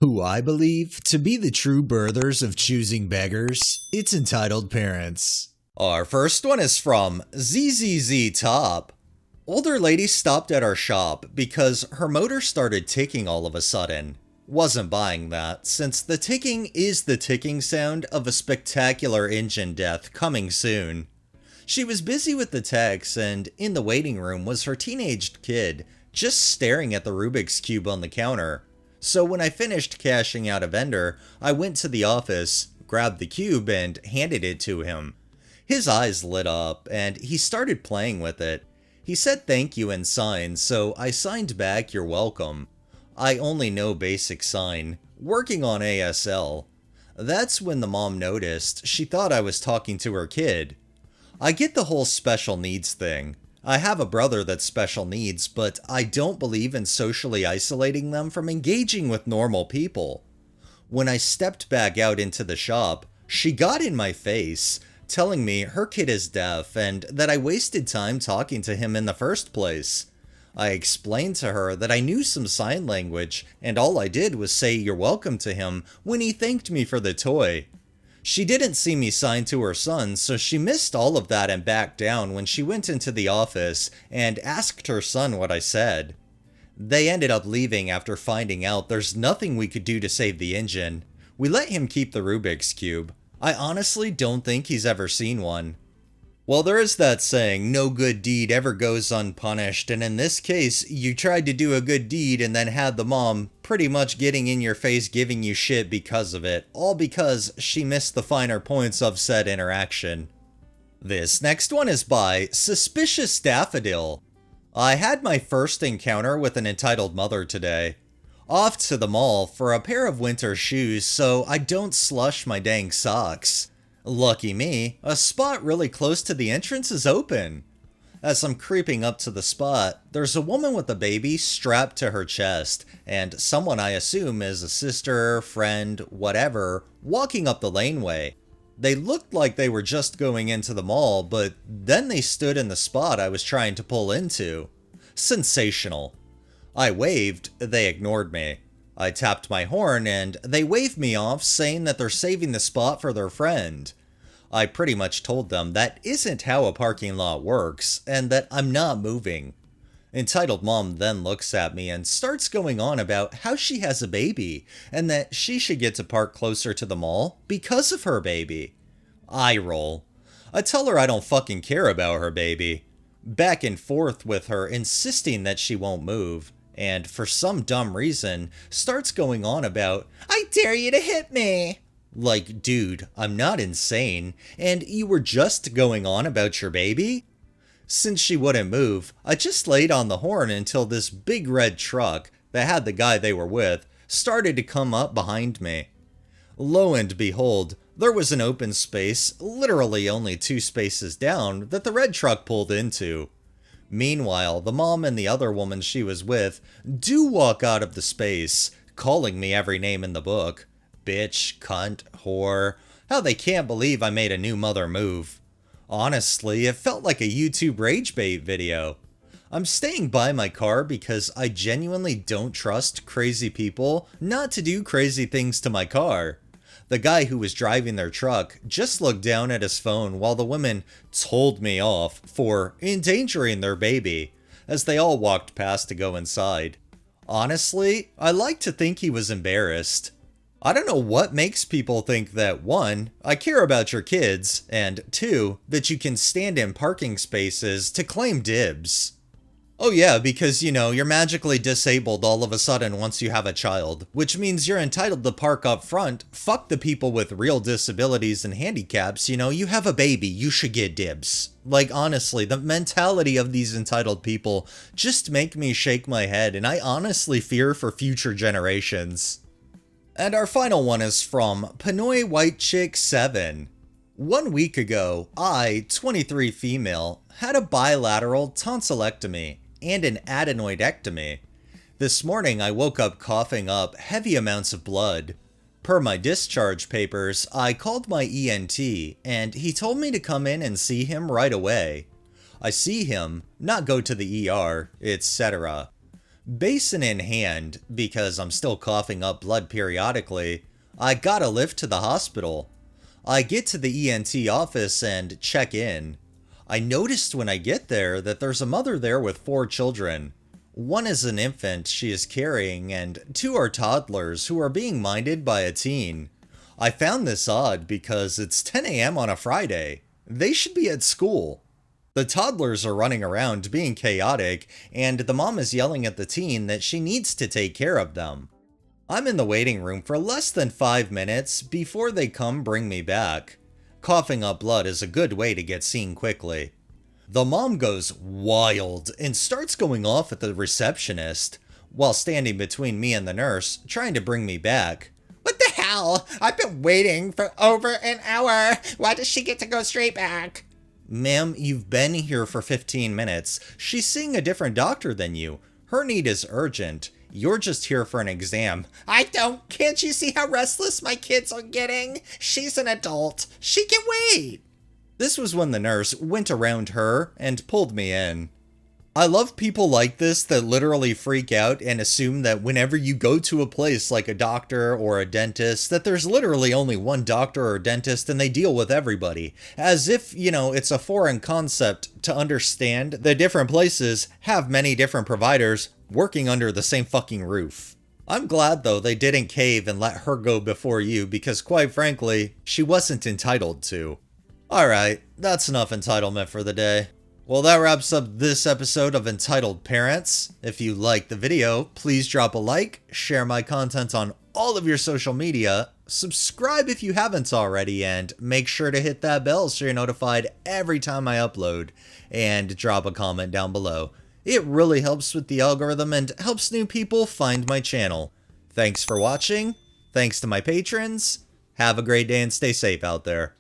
Who I believe to be the true birthers of choosing beggars, it's entitled parents. Our first one is from ZZZ Top. Older lady stopped at our shop because her motor started ticking all of a sudden. Wasn't buying that, since the ticking is the ticking sound of a spectacular engine death coming soon. She was busy with the techs, and in the waiting room was her teenaged kid, just staring at the Rubik's Cube on the counter. So when I finished cashing out a vendor, I went to the office, grabbed the cube, and handed it to him. His eyes lit up, and he started playing with it. He said thank you in signs, so I signed back "you're welcome." I only know basic sign, working on ASL. That's when the mom noticed. She thought I was talking to her kid. I get the whole special needs thing. I have a brother that's special needs, but I don't believe in socially isolating them from engaging with normal people. When I stepped back out into the shop, she got in my face, telling me her kid is deaf and that I wasted time talking to him in the first place. I explained to her that I knew some sign language, and all I did was say "you're welcome" to him when he thanked me for the toy. She didn't see me sign to her son, so she missed all of that and backed down when she went into the office and asked her son what I said. They ended up leaving after finding out there's nothing we could do to save the engine. We let him keep the Rubik's Cube. I honestly don't think he's ever seen one. Well, there is that saying, no good deed ever goes unpunished, and in this case, you tried to do a good deed and then had the mom pretty much getting in your face giving you shit because of it, all because she missed the finer points of said interaction. This next one is by Suspicious Daffodil. I had my first encounter with an entitled mother today. Off to the mall for a pair of winter shoes so I don't slush my dang socks. Lucky me, a spot really close to the entrance is open. As I'm creeping up to the spot, there's a woman with a baby strapped to her chest, and someone I assume is a sister, friend, whatever, walking up the laneway. They looked like they were just going into the mall, but then they stood in the spot I was trying to pull into. Sensational. I waved, they ignored me. I tapped my horn and they waved me off, saying that they're saving the spot for their friend. I pretty much told them that isn't how a parking lot works and that I'm not moving. Entitled mom then looks at me and starts going on about how she has a baby and that she should get to park closer to the mall because of her baby. I roll. I tell her I don't fucking care about her baby. Back and forth with her, insisting that she won't move. And for some dumb reason, starts going on about, I dare you to hit me! Like, dude, I'm not insane, and you were just going on about your baby? Since she wouldn't move, I just laid on the horn until this big red truck, that had the guy they were with, started to come up behind me. Lo and behold, there was an open space, literally only 2 spaces down, that the red truck pulled into. Meanwhile, the mom and the other woman she was with do walk out of the space, calling me every name in the book. Bitch, cunt, whore. How they can't believe I made a new mother move. Honestly, it felt like a YouTube rage bait video. I'm staying by my car because I genuinely don't trust crazy people not to do crazy things to my car. The guy who was driving their truck just looked down at his phone while the women told me off for endangering their baby, as they all walked past to go inside. Honestly, I like to think he was embarrassed. I don't know what makes people think that 1, I care about your kids, and 2, that you can stand in parking spaces to claim dibs. Oh yeah, because, you're magically disabled all of a sudden once you have a child, which means you're entitled to park up front. Fuck the people with real disabilities and handicaps, you have a baby, you should get dibs. Like, honestly, the mentality of these entitled people just make me shake my head, and I honestly fear for future generations. And our final one is from Pinoy White Chick 7. 1 week ago, I, 23 female, had a bilateral tonsillectomy and an adenoidectomy. This morning I woke up coughing up heavy amounts of blood. Per my discharge papers, I called my ENT and he told me to come in and see him right away. I see him, not go to the ER, etc. Basin in hand, because I'm still coughing up blood periodically, I got a lift to the hospital. I get to the ENT office and check in. I noticed when I get there that there's a mother there with 4 children. One is an infant she is carrying, and 2 are toddlers who are being minded by a teen. I found this odd because it's 10 a.m. on a Friday. They should be at school. The toddlers are running around being chaotic, and the mom is yelling at the teen that she needs to take care of them. I'm in the waiting room for less than 5 minutes before they come bring me back. Coughing up blood is a good way to get seen quickly. The mom goes wild and starts going off at the receptionist, while standing between me and the nurse, trying to bring me back. What the hell? I've been waiting for over an hour. Why does she get to go straight back? Ma'am, you've been here for 15 minutes. She's seeing a different doctor than you. Her need is urgent. You're just here for an exam. Can't you see how restless my kids are getting? She's an adult. She can wait. This was when the nurse went around her and pulled me in. I love people like this that literally freak out and assume that whenever you go to a place like a doctor or a dentist, that there's literally only one doctor or dentist and they deal with everybody. As if, it's a foreign concept to understand that different places have many different providers working under the same fucking roof. I'm glad though they didn't cave and let her go before you because quite frankly, she wasn't entitled to. Alright, that's enough entitlement for the day. Well, that wraps up this episode of Entitled Parents. If you liked the video, please drop a like, share my content on all of your social media, subscribe if you haven't already, and make sure to hit that bell so you're notified every time I upload, and drop a comment down below. It really helps with the algorithm and helps new people find my channel. Thanks for watching, thanks to my patrons, have a great day and stay safe out there.